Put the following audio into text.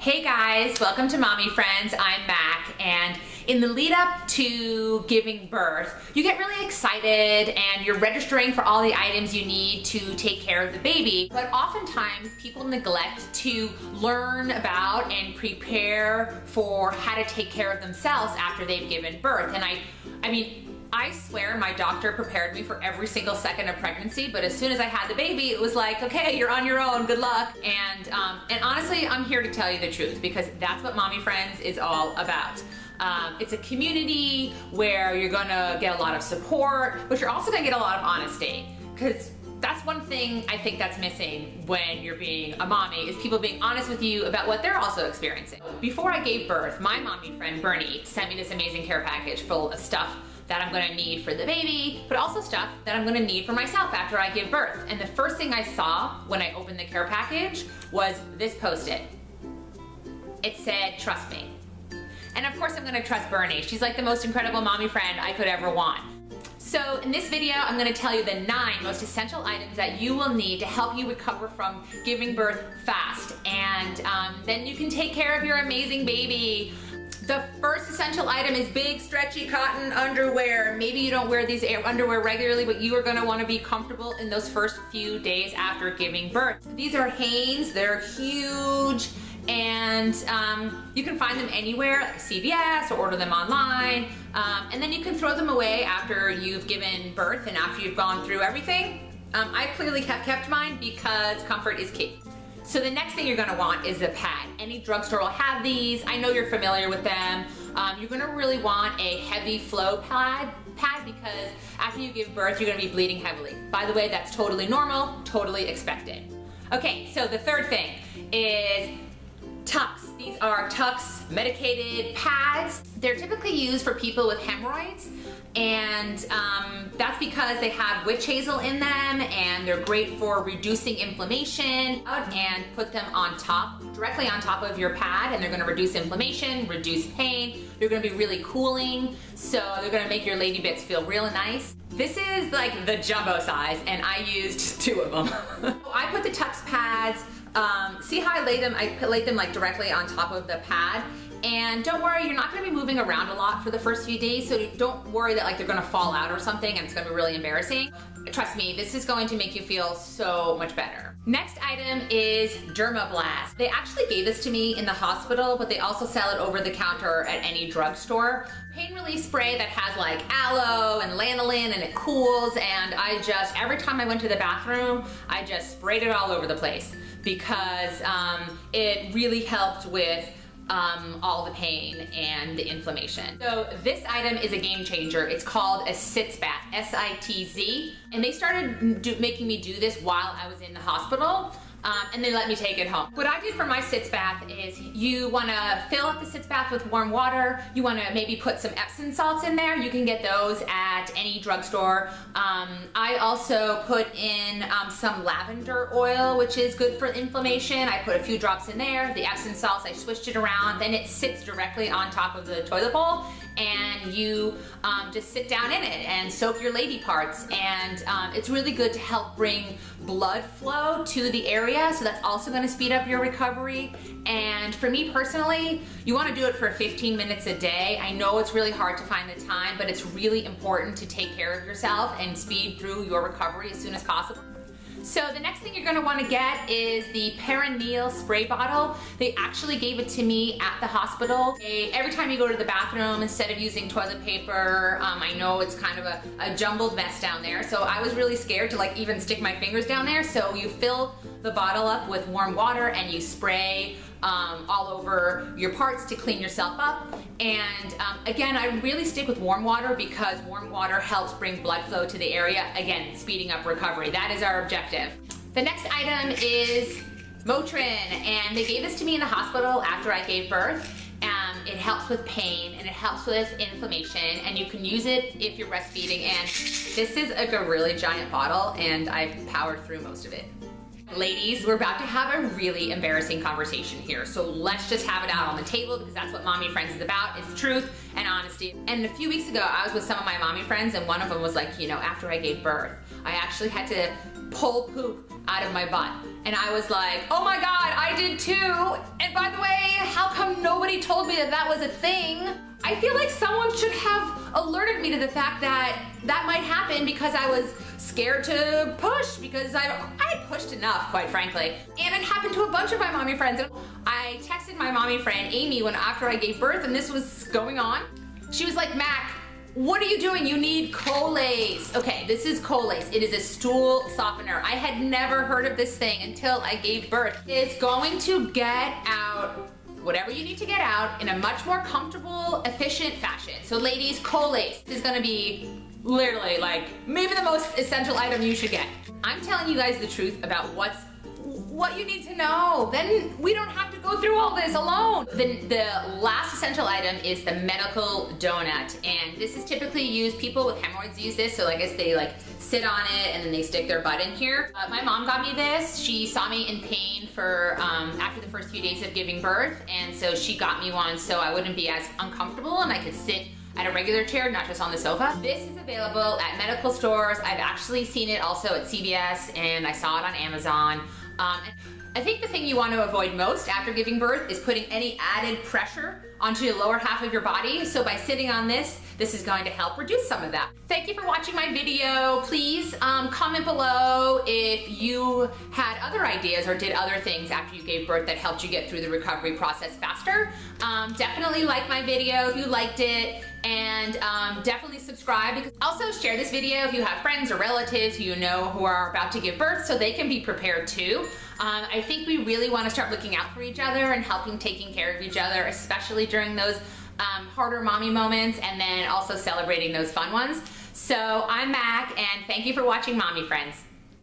Hey guys, welcome to Mommy Friends. I'm Mac, and in the lead up to giving birth, you get really excited and you're registering for all the items you need to take care of the baby. But oftentimes people neglect to learn about and prepare for how to take care of themselves after they've given birth. And I swear my doctor prepared me for every single second of pregnancy, but as soon as I had the baby, it was like, okay, you're on your own, good luck. And honestly, I'm here to tell you the truth because that's what Mommy Friends is all about. It's a community where you're gonna get a lot of support, but you're also gonna get a lot of honesty, because that's one thing I think that's missing when you're being a mommy, is people being honest with you about what they're also experiencing. Before I gave birth, my mommy friend Bernie sent me this amazing care package full of stuff that I'm gonna need for the baby, but also stuff that I'm gonna need for myself after I give birth. And the first thing I saw when I opened the care package was this Post-it. It said, trust me. And of course I'm gonna trust Bernie. She's like the most incredible mommy friend I could ever want. So in this video, I'm gonna tell you the 9 most essential items that you will need to help you recover from giving birth fast. And then you can take care of your amazing baby. The first essential item is big, stretchy cotton underwear. Maybe you don't wear these underwear regularly, but you are gonna wanna be comfortable in those first few days after giving birth. These are Hanes, they're huge, and you can find them anywhere, like CVS, or order them online. And then you can throw them away after you've given birth and after you've gone through everything. I clearly kept mine because comfort is key. So the next thing you're gonna want is a pad. Any drugstore will have these. I know you're familiar with them. You're gonna really want a heavy flow pad because after you give birth, you're gonna be bleeding heavily. By the way, that's totally normal, totally expected. Okay, so the third thing is Tucks. These are Tucks medicated pads. They're typically used for people with hemorrhoids, and that's because they have witch hazel in them, and they're great for reducing inflammation. And put them on top, directly on top of your pad, and they're gonna reduce inflammation, reduce pain. They're gonna be really cooling, so they're gonna make your lady bits feel real nice. This is like the jumbo size, and I used 2 of them. I put the Tucks pads, see how I lay them? I laid them like directly on top of the pad. And don't worry, you're not gonna be moving around a lot for the first few days, so don't worry that like they're gonna fall out or something and it's gonna be really embarrassing. Trust me, this is going to make you feel so much better. Next item is Dermablast. They actually gave this to me in the hospital, but they also sell it over the counter at any drugstore. Pain relief spray that has like aloe and lanolin, and it cools, and every time I went to the bathroom, I just sprayed it all over the place because it really helped with all the pain and the inflammation. So this item is a game changer. It's called a SITC bath, S-I-T-Z. And they started making me do this while I was in the hospital. And they let me take it home. What I did for my SITC bath is you wanna fill up the SITC bath with warm water. You wanna maybe put some Epsom salts in there. You can get those at any drugstore. I also put in some lavender oil, which is good for inflammation. I put a few drops in there. The Epsom salts, I switched it around. Then it sits directly on top of the toilet bowl, and you just sit down in it and soak your lady parts. And it's really good to help bring blood flow to the area, so that's also gonna speed up your recovery. And for me personally, you wanna do it for 15 minutes a day. I know it's really hard to find the time, but it's really important to take care of yourself and speed through your recovery as soon as possible. So the next thing you're gonna wanna get is the Perineal Spray bottle. They actually gave it to me at the hospital. Every time you go to the bathroom, instead of using toilet paper, I know it's kind of a jumbled mess down there, so I was really scared to like even stick my fingers down there. So you fill the bottle up with warm water and you spray all over your parts to clean yourself up. And again, I really stick with warm water because warm water helps bring blood flow to the area, again, speeding up recovery. That is our objective. The next item is Motrin, and they gave this to me in the hospital after I gave birth. It helps with pain and it helps with inflammation, and you can use it if you're breastfeeding. And this is like a really giant bottle, and I've powered through most of it. Ladies, we're about to have a really embarrassing conversation here, so let's just have it out on the table because that's what Mommy Friends is about. It's truth and honesty. And a few weeks ago, I was with some of my mommy friends, and one of them was like, you know, after I gave birth, I actually had to pull poop out of my butt. And I was like, oh my God, I did too. And And by the way, how come nobody told me that that was a thing? I feel like someone should have alerted me to the fact that that might happen because I was scared to push because I pushed enough, quite frankly. And it happened to a bunch of my mommy friends. I texted my mommy friend Amy after I gave birth and this was going on. She was like, Mac, what are you doing? You need KoolAid. Okay, this is KoolAid. It is a stool softener. I had never heard of this thing until I gave birth. It's going to get out whatever you need to get out in a much more comfortable, efficient fashion. So ladies, KoolAid is gonna be literally like maybe the most essential item you should get. I'm telling you guys the truth about what you need to know. Then we don't have to go through all this alone. The last essential item is the medical donut. And this is typically used, people with hemorrhoids use this. So I guess they like sit on it and then they stick their butt in here. My mom got me this. She saw me in pain for after the first few days of giving birth. And so she got me one so I wouldn't be as uncomfortable and I could sit at a regular chair, not just on the sofa. This is available at medical stores. I've actually seen it also at CVS and I saw it on Amazon. I think the thing you want to avoid most after giving birth is putting any added pressure onto the lower half of your body. So by sitting on this is going to help reduce some of that. Thank you for watching my video. Please comment below if you had other ideas or did other things after you gave birth that helped you get through the recovery process faster. Definitely like my video if you liked it. And definitely subscribe. Also share this video if you have friends or relatives who you know who are about to give birth so they can be prepared too. I think we really want to start looking out for each other and taking care of each other, especially during those harder mommy moments and then also celebrating those fun ones. So I'm Mac and thank you for watching Mommy Friends.